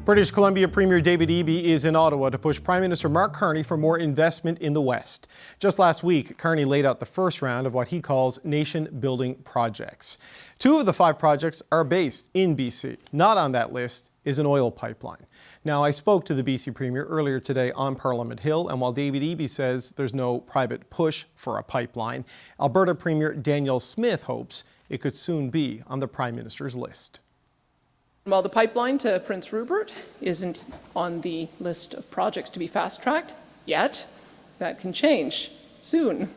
British Columbia Premier David Eby is in Ottawa to push Prime Minister Mark Carney for more investment in the West. Just last week, Carney laid out the first round of what he calls nation-building projects. 2 of the 5 projects are based in BC. Not on that list is an oil pipeline. Now, I spoke to the BC Premier earlier today on Parliament Hill, and while David Eby says there's no private push for a pipeline, Alberta Premier Danielle Smith hopes it could soon be on the Prime Minister's list. While the pipeline to Prince Rupert isn't on the list of projects to be fast-tracked yet, that can change soon.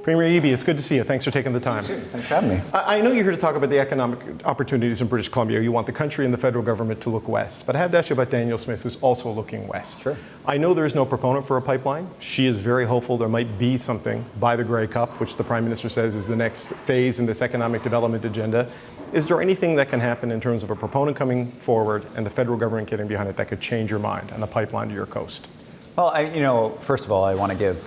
Premier Eby, it's good to see you. Thanks for taking the time. You too. Thanks for having me. I know you're here to talk about the economic opportunities in British Columbia. You want the country and the federal government to look west. But I have to ask you about Danielle Smith, who's also looking west. Sure. I know there is no proponent for a pipeline. She is very hopeful there might be something by the Grey Cup, which the Prime Minister says is the next phase in this economic development agenda. Is there anything that can happen in terms of a proponent coming forward and the federal government getting behind it that could change your mind on a pipeline to your coast? Well, first of all, I want to give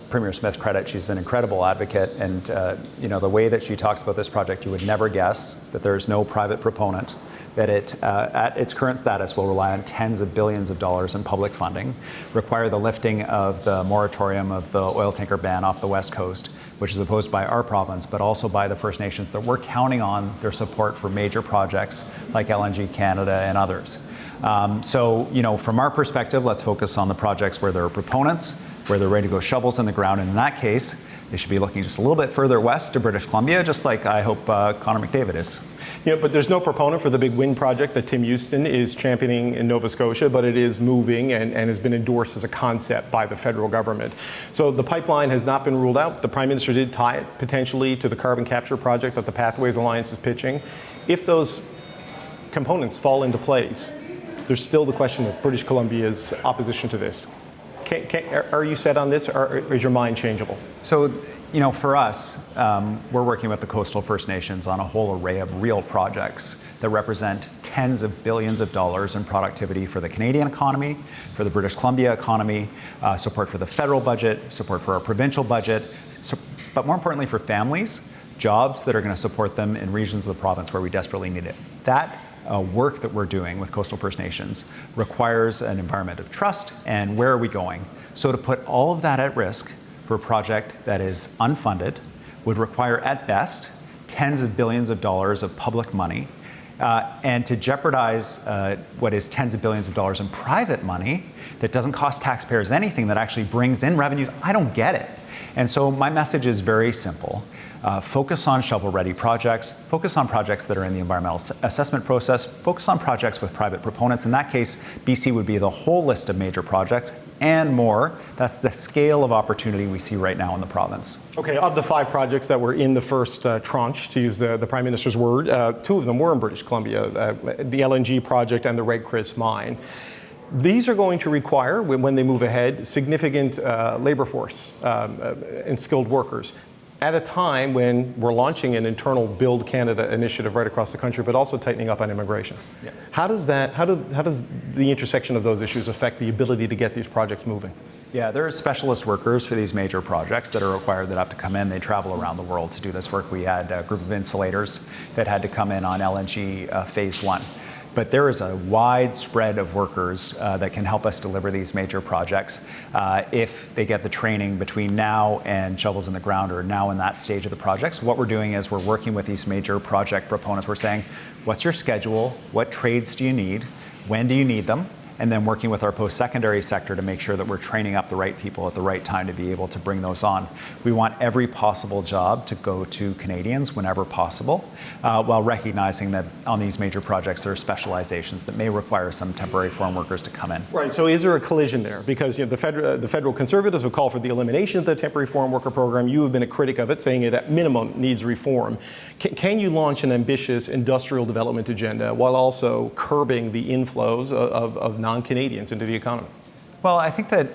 Premier Smith credit. She's an incredible advocate, and the way that she talks about this project, you would never guess that there is no private proponent, that it, at its current status, will rely on tens of billions of dollars in public funding, require the lifting of the moratorium of the oil tanker ban off the West Coast, which is opposed by our province, but also by the First Nations, that we're counting on their support for major projects like LNG Canada and others. From our perspective, let's focus on the projects where there are proponents, where they're ready to go shovels in the ground. And in that case, they should be looking just a little bit further west to British Columbia, just like I hope Connor McDavid is. But there's no proponent for the big wind project that Tim Houston is championing in Nova Scotia, but it is moving and has been endorsed as a concept by the federal government. So the pipeline has not been ruled out. The Prime Minister did tie it potentially to the carbon capture project that the Pathways Alliance is pitching. If those components fall into place, there's still the question of British Columbia's opposition to this. Are you set on this, or is your mind changeable? So, for us, we're working with the coastal First Nations on a whole array of real projects that represent tens of billions of dollars in productivity for the Canadian economy, for the British Columbia economy, support for the federal budget, support for our provincial budget, but more importantly for families, jobs that are going to support them in regions of the province where we desperately need it. That work that we're doing with coastal First Nations requires an environment of trust, and where are we going? So to put all of that at risk for a project that is unfunded would require, at best, tens of billions of dollars of public money, and to jeopardize what is tens of billions of dollars in private money that doesn't cost taxpayers anything, that actually brings in revenues, I don't get it. And so my message is very simple. Focus on shovel-ready projects, focus on projects that are in the environmental assessment process, focus on projects with private proponents. In that case, BC would be the whole list of major projects and more. That's the scale of opportunity we see right now in the province. Okay, of the 5 projects that were in the first tranche, to use the Prime Minister's word, 2 of them were in British Columbia, the LNG project and the Red Chris mine. These are going to require, when they move ahead, significant labor force and skilled workers at a time when we're launching an internal Build Canada initiative right across the country, but also tightening up on immigration. Yeah. How does the intersection of those issues affect the ability to get these projects moving? Yeah, there are specialist workers for these major projects that are required that have to come in. They travel around the world to do this work. We had a group of insulators that had to come in on LNG phase 1. But there is a wide spread of workers that can help us deliver these major projects if they get the training between now and shovels in the ground, or now in that stage of the project. So what we're doing is we're working with these major project proponents. We're saying, what's your schedule? What trades do you need? When do you need them? And then working with our post-secondary sector to make sure that we're training up the right people at the right time to be able to bring those on. We want every possible job to go to Canadians whenever possible, while recognizing that on these major projects there are specializations that may require some temporary foreign workers to come in. Right, so is there a collision there? Because the federal Conservatives have called for the elimination of the temporary foreign worker program. You have been a critic of it, saying it at minimum needs reform. Can you launch an ambitious industrial development agenda while also curbing the inflows of non-Canadians into the economy? Well, I think that,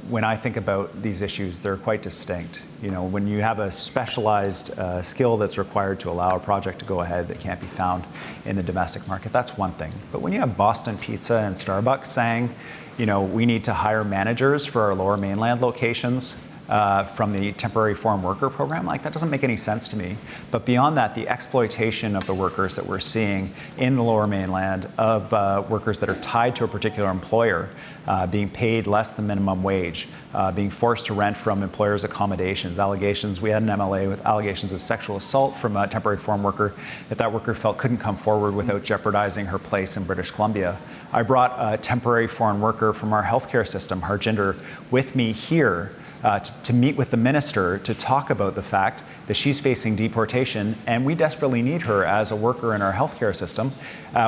when I think about these issues, they're quite distinct. When you have a specialized skill that's required to allow a project to go ahead that can't be found in the domestic market, that's one thing. But when you have Boston Pizza and Starbucks saying, we need to hire managers for our Lower Mainland locations, from the temporary foreign worker program. Like, that doesn't make any sense to me. But beyond that, the exploitation of the workers that we're seeing in the Lower Mainland, of workers that are tied to a particular employer, being paid less than minimum wage, being forced to rent from employers' accommodations, allegations. We had an MLA with allegations of sexual assault from a temporary foreign worker that worker felt couldn't come forward without jeopardizing her place in British Columbia. I brought a temporary foreign worker from our healthcare system, Harjinder, with me here to meet with the minister to talk about the fact that she's facing deportation, and we desperately need her as a worker in our healthcare system.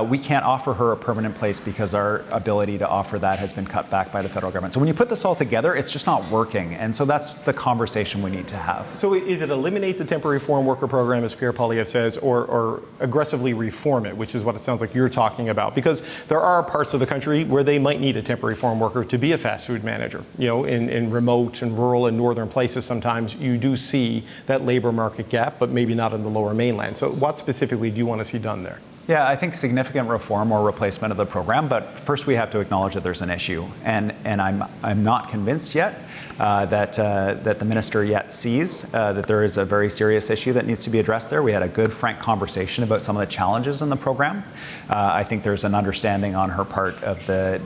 We can't offer her a permanent place because our ability to offer that has been cut back by the federal government. So when you put this all together, it's just not working, and so that's the conversation we need to have. So is it eliminate the temporary foreign worker program, as Pierre Poilievre says, or aggressively reform it, which is what it sounds like you're talking about? Because there are parts of the country where they might need a temporary foreign worker to be a fast food manager. You know, in remote and rural and northern places, sometimes you do see that labor market gap, but maybe not in the Lower Mainland. So what specifically do you want to see done there? Yeah, I think significant reform or replacement of the program, but first we have to acknowledge that there's an issue, and I'm not convinced yet that the minister yet sees that there is a very serious issue that needs to be addressed there. We had a good, frank conversation about some of the challenges in the program. I think there's an understanding on her part of the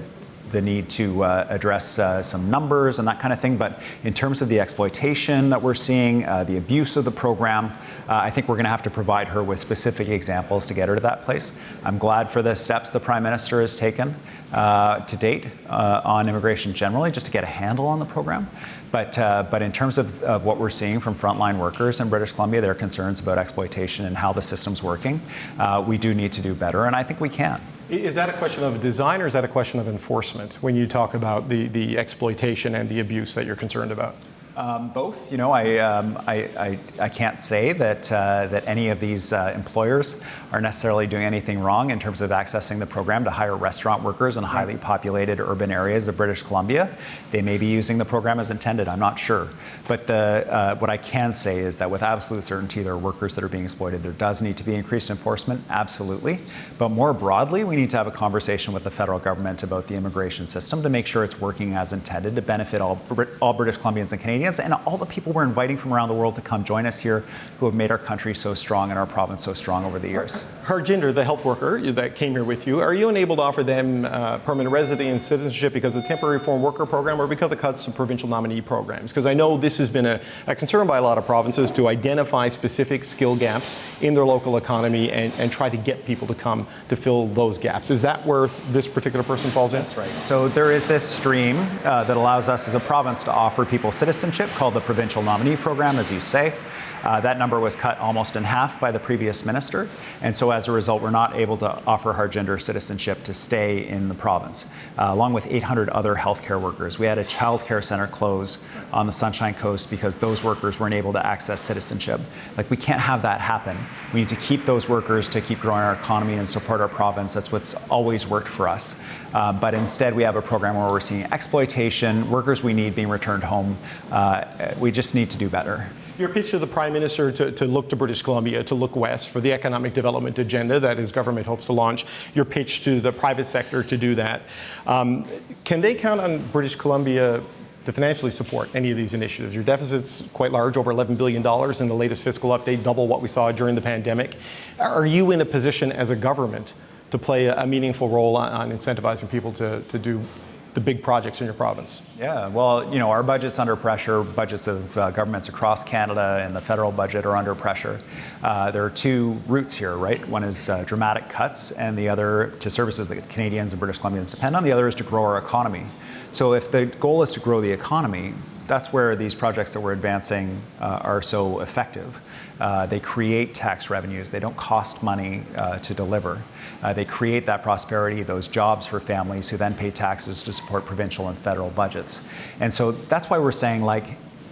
need to address some numbers and that kind of thing. But in terms of the exploitation that we're seeing, the abuse of the program, I think we're going to have to provide her with specific examples to get her to that place. I'm glad for the steps the Prime Minister has taken to date on immigration generally, just to get a handle on the program. But in terms of what we're seeing from frontline workers in British Columbia, their concerns about exploitation and how the system's working, we do need to do better, and I think we can. Is that a question of design, or is that a question of enforcement when you talk about the exploitation and the abuse that you're concerned about? Both. You know, I can't say that any of these employers are necessarily doing anything wrong in terms of accessing the program to hire restaurant workers in highly populated urban areas of British Columbia. They may be using the program as intended. I'm not sure. But what I can say is that with absolute certainty, there are workers that are being exploited. There does need to be increased enforcement, absolutely. But more broadly, we need to have a conversation with the federal government about the immigration system to make sure it's working as intended to benefit all British Columbians and Canadians, and all the people we're inviting from around the world to come join us here, who have made our country so strong and our province so strong over the years. Harjinder, the health worker that came here with you, are you unable to offer them permanent residency and citizenship because of the temporary foreign worker program, or because of the cuts to provincial nominee programs? Because I know this has been a concern by a lot of provinces to identify specific skill gaps in their local economy and try to get people to come to fill those gaps. Is that where this particular person falls in? That's right. So there is this stream that allows us as a province to offer people citizenship, called the Provincial Nominee Program, as you say. That number was cut almost in half by the previous minister, and so as a result, we're not able to offer Harjinder citizenship to stay in the province, along with 800 other healthcare workers. We had a childcare center close on the Sunshine Coast because those workers weren't able to access citizenship. Like, we can't have that happen. We need to keep those workers to keep growing our economy and support our province. That's what's always worked for us. But instead, we have a program where we're seeing exploitation, workers we need being returned home. We just need to do better. Your pitch to the Prime Minister to look to British Columbia, to look west for the economic development agenda that his government hopes to launch, your pitch to the private sector to do that. Can they count on British Columbia to financially support any of these initiatives? Your deficit's quite large, over $11 billion in the latest fiscal update, double what we saw during the pandemic. Are you in a position as a government to play a meaningful role on incentivizing people to do the big projects in your province? Yeah, well, you know, our budget's under pressure. Budgets of governments across Canada and the federal budget are under pressure. There are two routes here, right? One is dramatic cuts, and the other to services that Canadians and British Columbians depend on. The other is to grow our economy. So if the goal is to grow the economy, that's where these projects that we're advancing are so effective. They create tax revenues. They don't cost money to deliver. They create that prosperity, those jobs for families who then pay taxes to support provincial and federal budgets. And so that's why we're saying, like,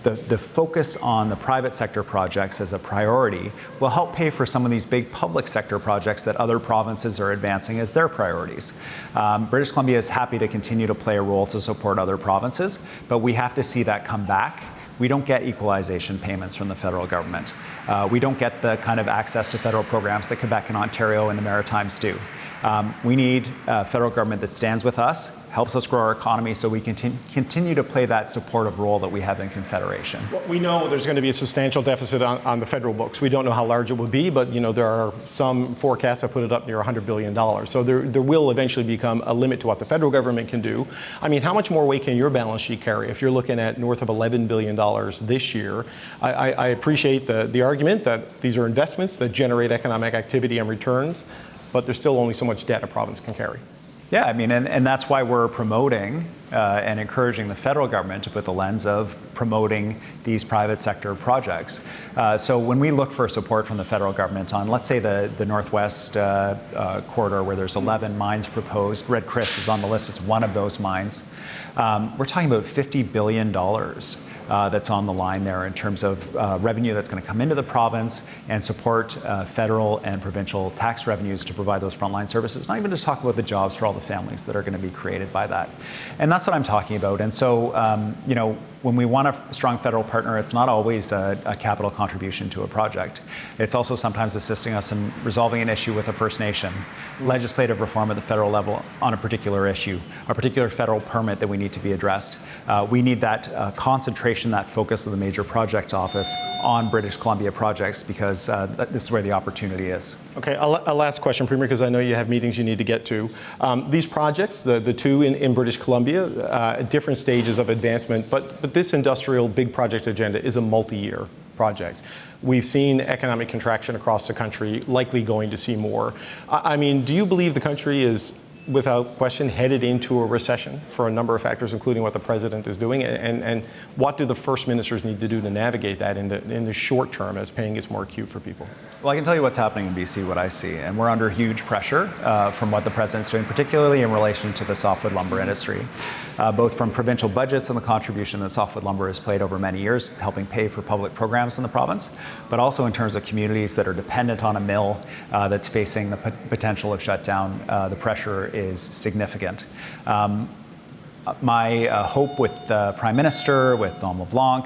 the focus on the private sector projects as a priority will help pay for some of these big public sector projects that other provinces are advancing as their priorities. British Columbia is happy to continue to play a role to support other provinces, but we have to see that come back. We don't get equalization payments from the federal government. We don't get the kind of access to federal programs that Quebec and Ontario and the Maritimes do. We need a federal government that stands with us, helps us grow our economy so we can continue to play that supportive role that we have in Confederation. Well, we know there's going to be a substantial deficit on the federal books. We don't know how large it would be, but there are some forecasts that put it up near $100 billion. So there will eventually become a limit to what the federal government can do. I mean, how much more weight can your balance sheet carry if you're looking at north of $11 billion this year? I appreciate the argument that these are investments that generate economic activity and returns, but there's still only so much debt a province can carry. Yeah, I mean, and that's why we're promoting and encouraging the federal government to put the lens of promoting these private sector projects. So when we look for support from the federal government on, let's say, the Northwest corridor where there's 11 mines proposed, Red Chris is on the list, it's one of those mines. We're talking about $50 billion that's on the line there in terms of revenue that's going to come into the province and support federal and provincial tax revenues to provide those frontline services, not even to talk about the jobs for all the families that are going to be created by that. And that's what I'm talking about. And so, when we want a strong federal partner, it's not always a capital contribution to a project. It's also sometimes assisting us in resolving an issue with a First Nation, legislative reform at the federal level on a particular issue, a particular federal permit that we need to be addressed. We need that concentration, that focus of the major project office on British Columbia projects because this is where the opportunity is. Okay, a last question, Premier, because I know you have meetings you need to get to. These projects, the two in British Columbia, at different stages of advancement, but this industrial big project agenda is a multi-year project. We've seen economic contraction across the country, likely going to see more. I mean, do you believe the country is, without question, headed into a recession for a number of factors, including what the president is doing? And what do the first ministers need to do to navigate that in the short term as pain gets more acute for people? Well, I can tell you what's happening in BC, what I see. And we're under huge pressure from what the president's doing, particularly in relation to the softwood lumber industry, both from provincial budgets and the contribution that softwood lumber has played over many years, helping pay for public programs in the province, but also in terms of communities that are dependent on a mill that's facing the potential of shutdown. The pressure is significant. My hope with the Prime Minister, with Don LeBlanc,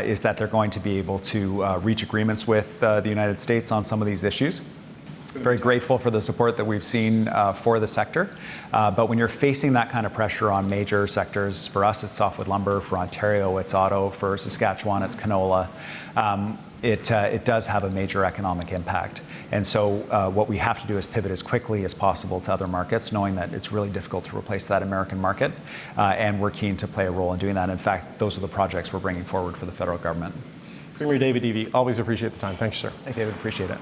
is that they're going to be able to reach agreements with the United States on some of these issues. Very grateful for the support that we've seen for the sector. But when you're facing that kind of pressure on major sectors, for us it's softwood lumber, for Ontario it's auto, for Saskatchewan it's canola, it does have a major economic impact. And so what we have to do is pivot as quickly as possible to other markets, knowing that it's really difficult to replace that American market. And we're keen to play a role in doing that. In fact, those are the projects we're bringing forward for the federal government. Premier David Eby, always appreciate the time. Thanks, sir. Thanks, David. Appreciate it.